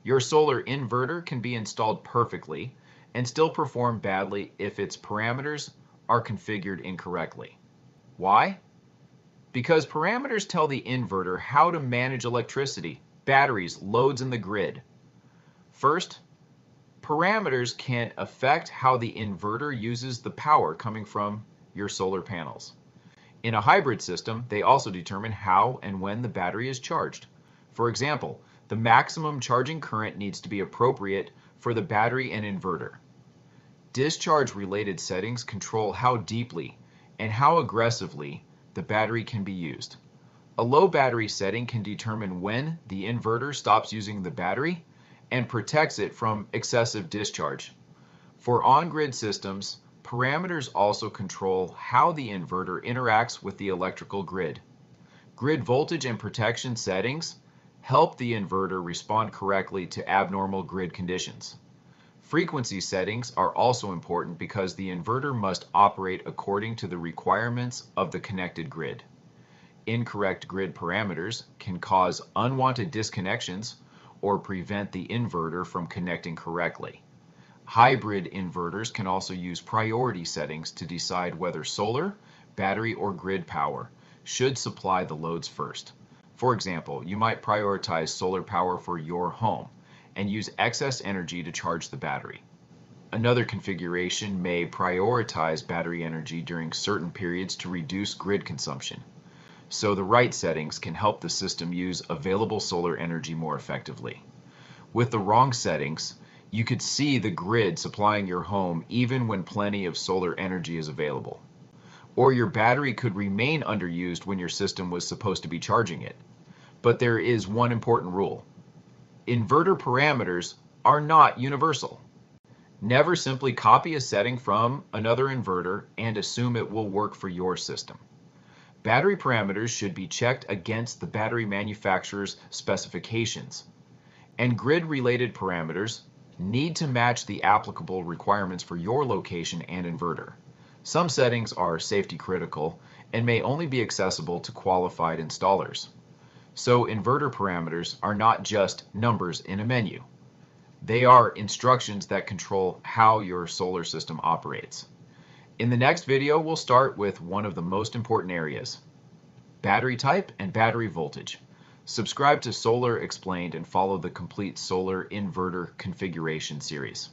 Your solar inverter can be installed perfectly and still perform badly if its parameters are configured incorrectly. Why? Because parameters tell the inverter how to manage electricity, batteries, loads in the grid. First, parameters can affect how the inverter uses the power coming from your solar panels. In a hybrid system, they also determine how and when the battery is charged. For example, the maximum charging current needs to be appropriate for the battery and inverter. Discharge-related settings control how deeply and how aggressively the battery can be used. A low battery setting can determine when the inverter stops using the battery and protects it from excessive discharge. For on-grid systems, parameters also control how the inverter interacts with the electrical grid. Grid voltage and protection settings help the inverter respond correctly to abnormal grid conditions. Frequency settings are also important because the inverter must operate according to the requirements of the connected grid. Incorrect grid parameters can cause unwanted disconnections or prevent the inverter from connecting correctly. Hybrid inverters can also use priority settings to decide whether solar, battery, or grid power should supply the loads first. For example, you might prioritize solar power for your home and use excess energy to charge the battery. Another configuration may prioritize battery energy during certain periods to reduce grid consumption. So the right settings can help the system use available solar energy more effectively. With the wrong settings, you could see the grid supplying your home even when plenty of solar energy is available. Or your battery could remain underused when your system was supposed to be charging it. But there is one important rule. Inverter parameters are not universal. Never simply copy a setting from another inverter and assume it will work for your system. Battery parameters should be checked against the battery manufacturer's specifications, and grid-related parameters need to match the applicable requirements for your location and inverter. Some settings are safety critical and may only be accessible to qualified installers. So inverter parameters are not just numbers in a menu. They are instructions that control how your solar system operates. In the next video, we'll start with one of the most important areas, battery type and battery voltage. Subscribe to Solar Explained and follow the complete solar inverter configuration series.